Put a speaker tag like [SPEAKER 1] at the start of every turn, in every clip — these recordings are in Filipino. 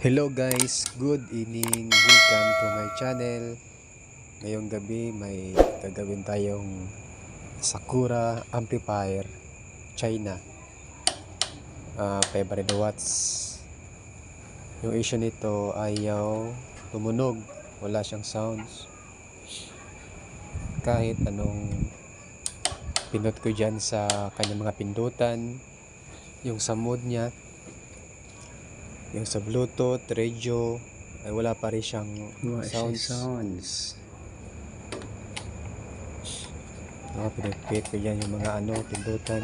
[SPEAKER 1] Hello guys, good evening. Welcome to my channel. Ngayong gabi may gagawin tayong Sakura amplifier China 500 watts. Yung issue nito ayaw tumunog, wala siyang sounds. Kahit anong pinot ko dyan sa kanyang mga pindutan, yung sa mode niya, yung sa Bluetooth, radio, ay wala pa rin siyang sounds. Pinipit ko dyan yung mga pindutan.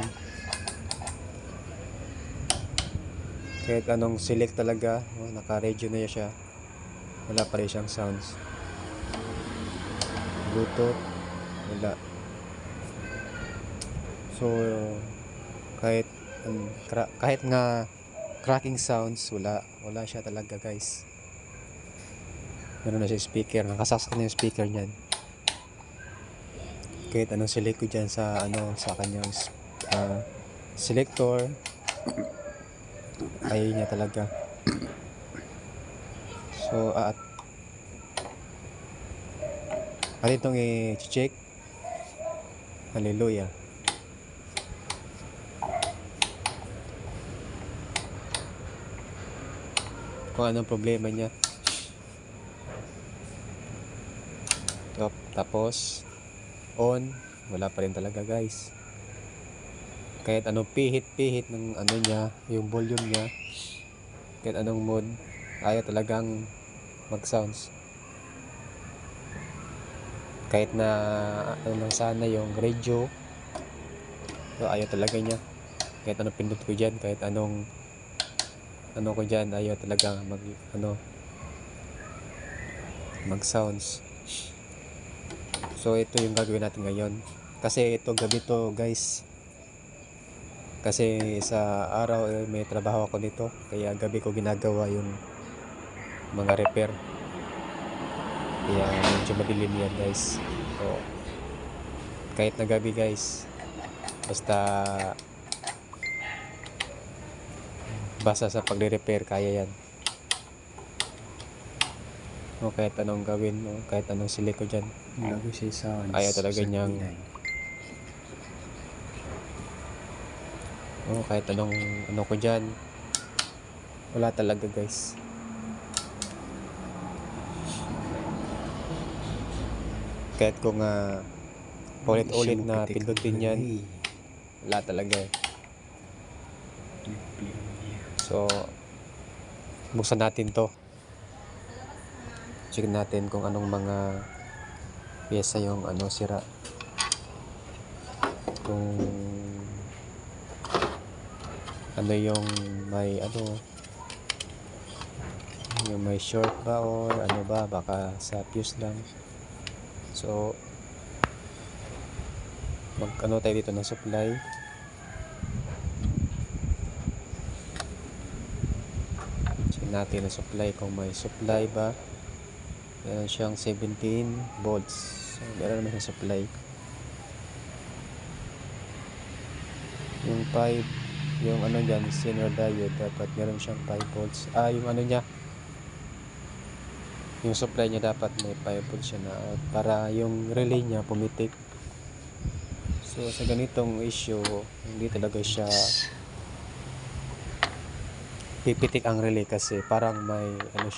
[SPEAKER 1] Kahit anong select talaga, naka-radio na siya, wala pa rin siyang sounds. Bluetooth, wala. So kahit nga cracking sounds, wala siya talaga guys. Meron na siya speaker, nakasaksak na yung speaker niyan. Kahit anong select ko dyan sa sa kanyang selector, ayaw niya talaga. So at itong i-check. Hallelujah. Kung anong problema niya. Tapos on, wala pa rin talaga guys. Kahit anong pihit ng niya, yung volume niya, kahit anong mode, ayaw talagang mag sounds. Kahit na lang sana yung radio, so ayaw talaga niya. Kahit anong pindot ko dyan, kahit anong ko dyan, ayaw talaga mag sounds. So ito yung gagawin natin ngayon, kasi ito gabi to guys, kasi sa araw may trabaho ako nito, kaya gabi ko ginagawa yung mga repair, kaya medyo madilim yan guys. So kahit na gabi guys, basta sa pagre-repair, kaya yan. Kahit anong gawin, kahit anong select ko dyan, ayaw talaga niyang kahit anong ko dyan, wala talaga guys. Kahit kung ulit na pindutin yan, wala talaga. So buksan natin to, check natin kung anong mga pyesa yung sira, kung yung may short ba or baka sa fuse lang. So tayo dito ng supply. Check natin ang supply, kung may supply ba. Meron siyang 17 volts. So meron naman siyang supply. Yung 5, yung dyan, senior diode, dapat meron siyang 5 volts. Yung niya, yung supply niya dapat may 5 volts siya na out, para yung relay niya pumitik. So sa ganitong issue, hindi talaga siya pipitik ang relay, kasi parang may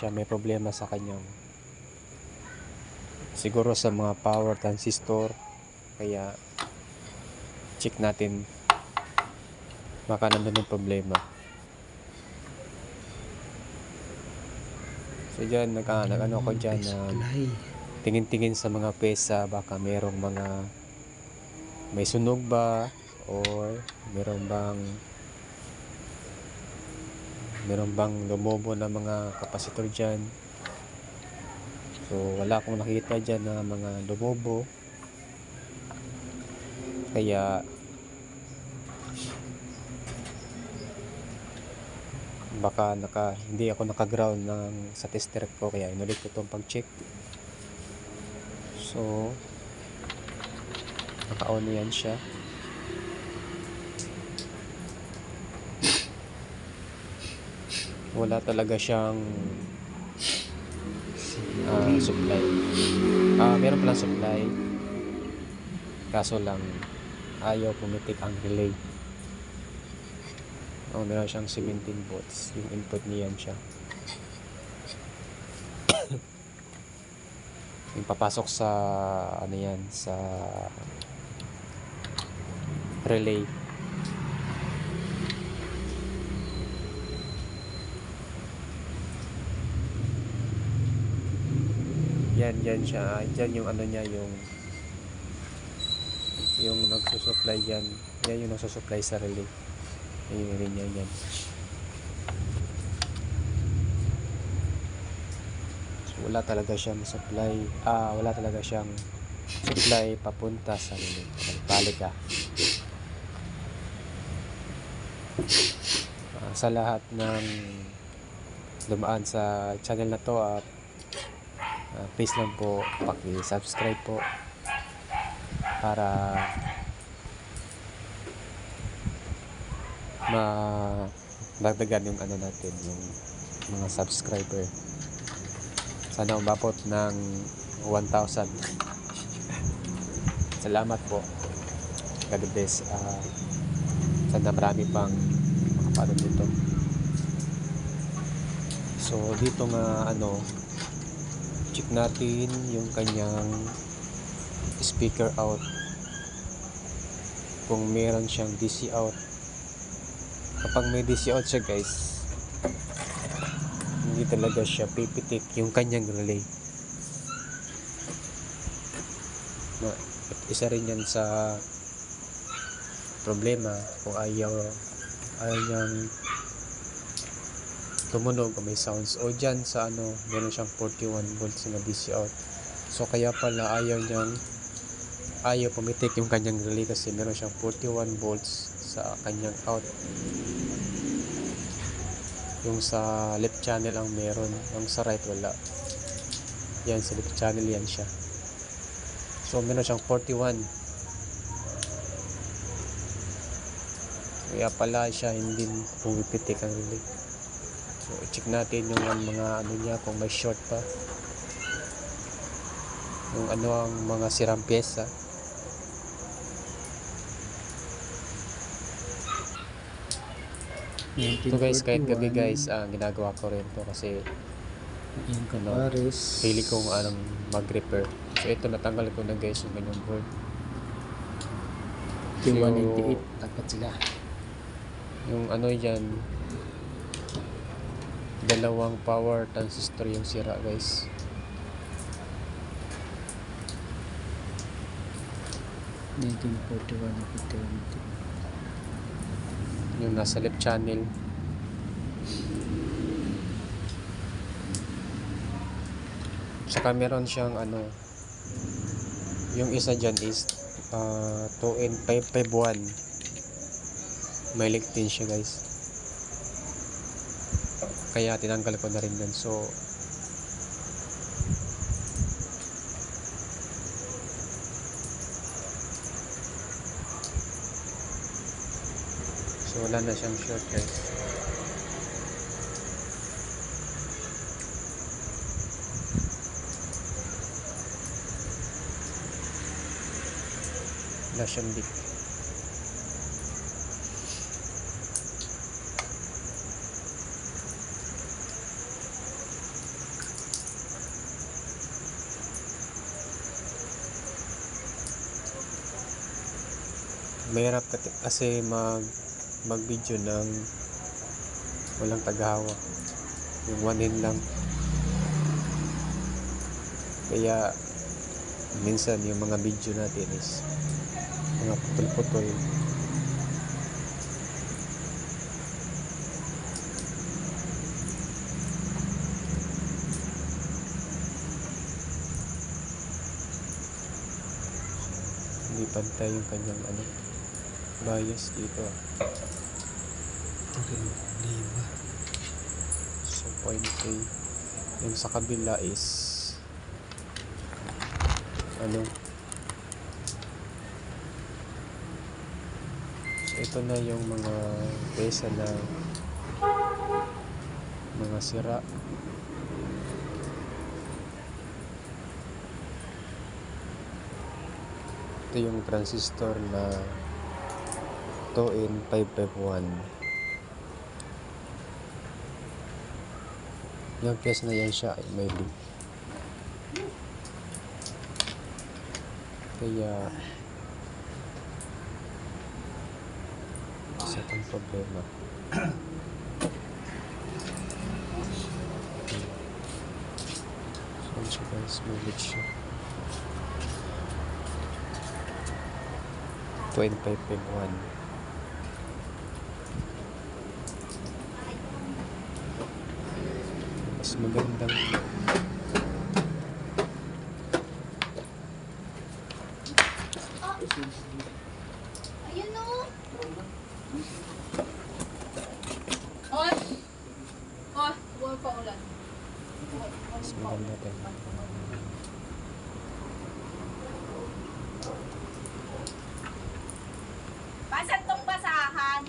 [SPEAKER 1] may problema sa kanyang, siguro sa mga power transistor. Kaya check natin, baka nandun yung problema. So dyan ko dyan tingin-tingin sa mga pyesa, baka merong may sunog ba, or meron bang lumobo na mga kapasitor dyan. So wala akong nakita dyan na mga lumobo, kaya baka hindi ako naka-ground sa tester ko, kaya inulit ko itong pag-check. So naka-on yan siya. wala talaga siyang supply. Meron palang supply, kaso lang ayaw pumitik ang relay. Meron siyang 17 volts yung input niyan siya. Yung papasok sa ano yan, sa relay. Yan siya. Yan yung ano niya, yung nagsusupply yan. Yan yung nagsusupply sa relay. Yung linya yan. So, wala talaga siyang supply. Wala talaga siyang supply papunta sa relay. Balik ka. Sa lahat ng dumaan sa channel na to, please lang po paki-subscribe po para dagdagan yung ano natin, yung mga subscriber. Sana umabot ng 1,000. Salamat po. God bless. Sana marami pang makapanood dito. So dito nga check natin yung kanyang speaker out, kung meron siyang DC out. Kapag may DC out siya guys, hindi talaga siya pipitik yung kanyang relay. Isa rin yan sa problema kung ayaw niyang tumunog o may sounds. O dyan sa meron siyang 41 volts na DC out. So kaya pala ayaw pumitik yung kanyang relay kasi meron siyang 41 volts sa kanyang out. Yung sa left channel ang meron, yung sa right wala. Yan, sa left channel yan siya. So meron siyang 41. Kaya pala siya hindi pumipitik ang relay. So check natin yung mga niya, kung may short pa, yung ang mga sirang pyesa. So guys, kahit gabi guys, ginagawa ko rin to kasi pili kong mag-repair. So ito, natanggal ko na guys yung kanyang board. So,
[SPEAKER 2] 198 dapat sila.
[SPEAKER 1] Yung dyan, dalawang power transistor yung sira guys. Yung nasa left channel. Saka meron siyang yung isa dyan is 2N551. May leak din siya guys, kaya tinanggal ko na rin yan. So wala na siyang short guys. Wala siyang leak. Mahirap kasi mag-video ng walang tagahawak, yung one hand lang. Kaya minsan yung mga video natin is mga putol-putol. Hindi pantay yung kanyang bias dito. So 0.3. Yung sa kabila is so ito na yung mga pesa na mga sira. Ito yung transistor na 2N551. Yung piece na yan siya ay may leak. Kaya isa itong problema. So siya guys, may leak siya. 2N551. Mas magandang
[SPEAKER 2] Ayun o. Oy! Oy, buwan pa ulan.
[SPEAKER 1] mas maganda din.
[SPEAKER 2] Pasan tong basahan.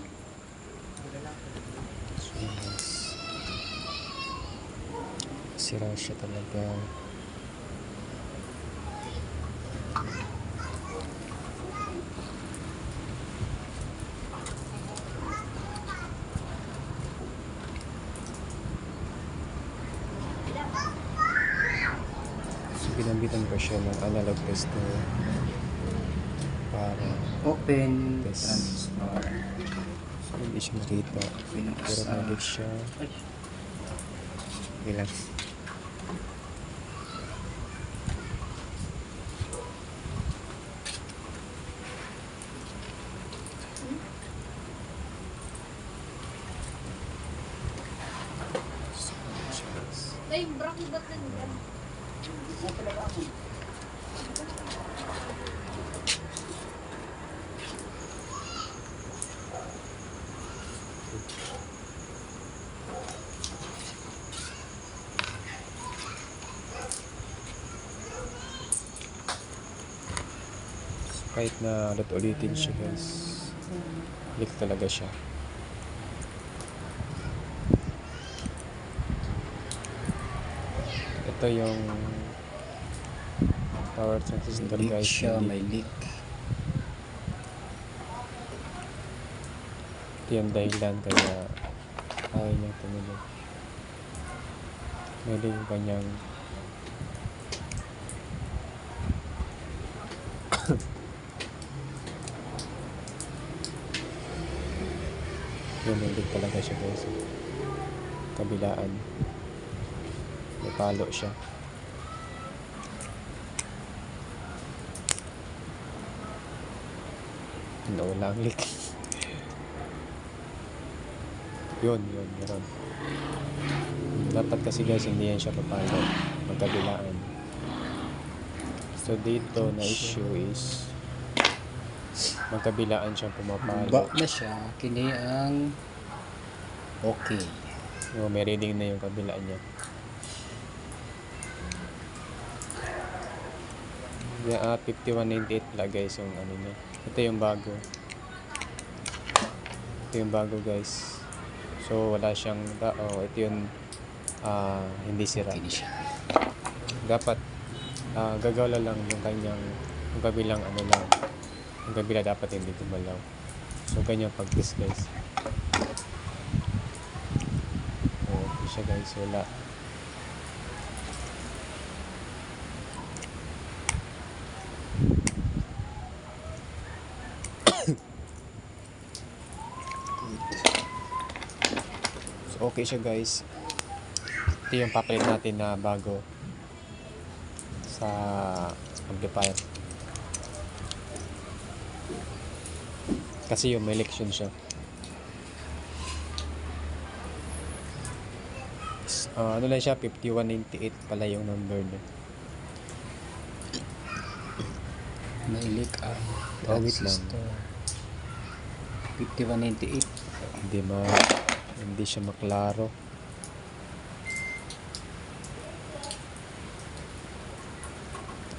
[SPEAKER 1] So guys, sira siya talaga. So ginamitan ko siya ng analog tester para
[SPEAKER 3] Open
[SPEAKER 1] Yes.
[SPEAKER 3] transistor.
[SPEAKER 1] so, hindi siya makita. Pero nalik siya. Ilan?
[SPEAKER 2] Ay, brak mo ba't nandiyan?
[SPEAKER 1] Kahit na ulit-ulitin siya guys, leak talaga siya. Ito yung power transistor
[SPEAKER 3] Leak
[SPEAKER 1] guys.
[SPEAKER 3] siya,
[SPEAKER 1] na
[SPEAKER 3] may
[SPEAKER 1] leak.
[SPEAKER 3] leak.
[SPEAKER 1] Ito yung dahilan kaya ayaw niyang tumunog. May leak yung kanyang Lumilig talaga siya guys. Kabilaan. May palo siya. Nawala ang leak. Yun, meron. Dapat kasi guys, hindi yan siya papalo. Magkabilaan. So dito na issue is magkabilaan siyang pumapalo.
[SPEAKER 3] Ba na siya, kini ang okay.
[SPEAKER 1] May reading na yung kabilaan niya. Yeah, 5198 pala guys yung ano niya. Ito yung bago. Ito yung bago guys. So wala siyang ito yung hindi sira.
[SPEAKER 3] Okay siya.
[SPEAKER 1] Dapat gagawla lang yung kanyang yung kabilang ano lang. Yung kabila dapat hindi gumalaw. So ganyan pag-test guys. Okay siya guys, wala. So okay siya guys. Ito yung papalit natin na bago sa amplifier. Kasi yung may election siya. Ano lang siya, 5198 pala yung number niya.
[SPEAKER 3] May leak ang
[SPEAKER 1] Wait lang.
[SPEAKER 3] transistor. 5198.
[SPEAKER 1] Hindi siya maklaro.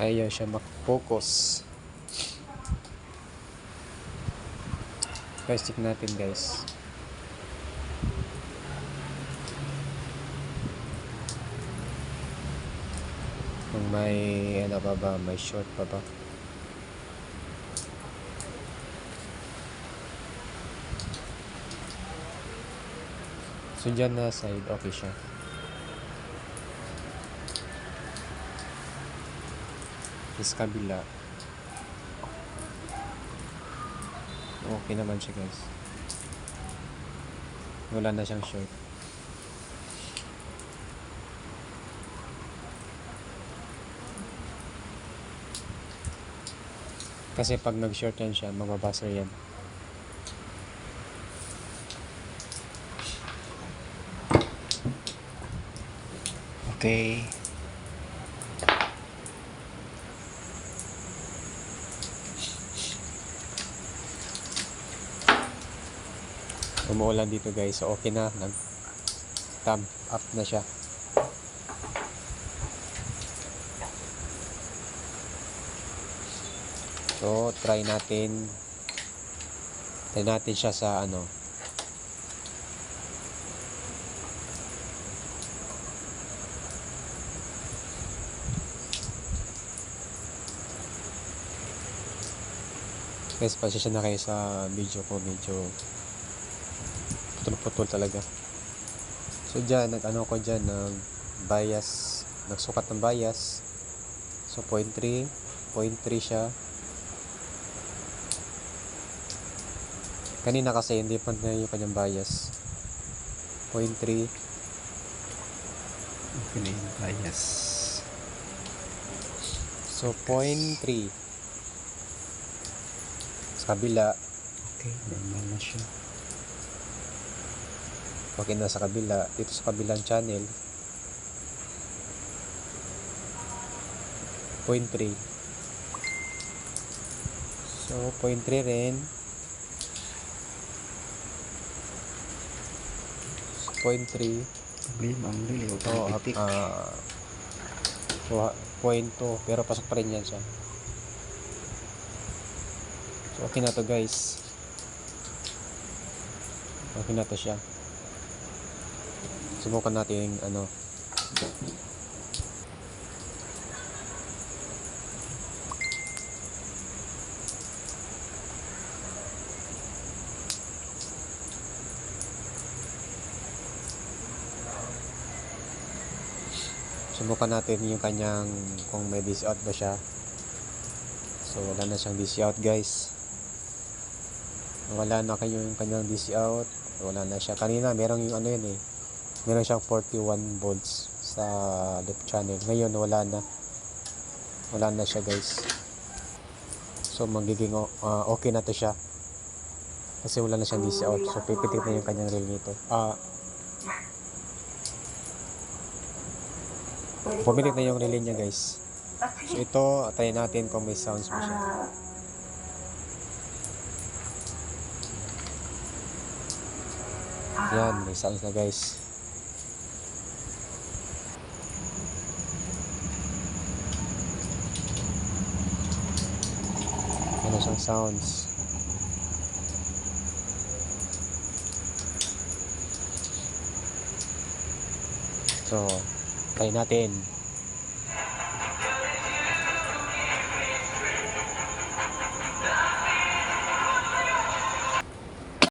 [SPEAKER 1] Ayaw siya mag-focus. Guys, check natin guys. Kung may ano pa ba, may short pa ba. So dyan na side, okay siya. Is kabila. Okay naman siya guys. Wala na siyang short. Kasi pag nag-short yan siya, magbabuzzer yan.
[SPEAKER 3] Okay.
[SPEAKER 1] Umuulan dito guys, so okay na, nag thumb up na siya. So try natin siya sa ano, guys, pasensya na kayo sa video ko, medyo putol-putol talaga. So dyan, nag-ano ko dyan, nag-bias, nagsukat ng bias. So 0.3 siya. Kanina kasi hindi pa na yung kanyang bias. 0.3.
[SPEAKER 3] Okay na yung bias.
[SPEAKER 1] So 0.3 sa kabila.
[SPEAKER 3] Okay, normal na siya.
[SPEAKER 1] Okay na sa kabila. Dito sa kabilang channel 0.3. So 0.3 rin. 0.3.
[SPEAKER 3] Problema ang lili. Huwag
[SPEAKER 1] So,
[SPEAKER 3] kang itik.
[SPEAKER 1] 0.2 pero pasok pa rin yan siya. So okay na to guys. Okay na to siya. Subukan natin ano. Subukan natin yung kanyang kung may DC out ba siya. So wala na siyang DC out guys. Wala na kayo yung kanyang DC out. Wala na siya. Kanina merong yung ano yun eh. Meron siyang 41 volts sa left channel. Ngayon wala na. Wala na siya guys. So magiging okay na to siya. Kasi wala na siyang DC out. So pipitik na yung kanyang reel nito. Pumitik na yung relay niya guys. So ito, try natin kung may sounds mo siya. Yan, may sounds na guys. Ano siyang sounds? So, try natin.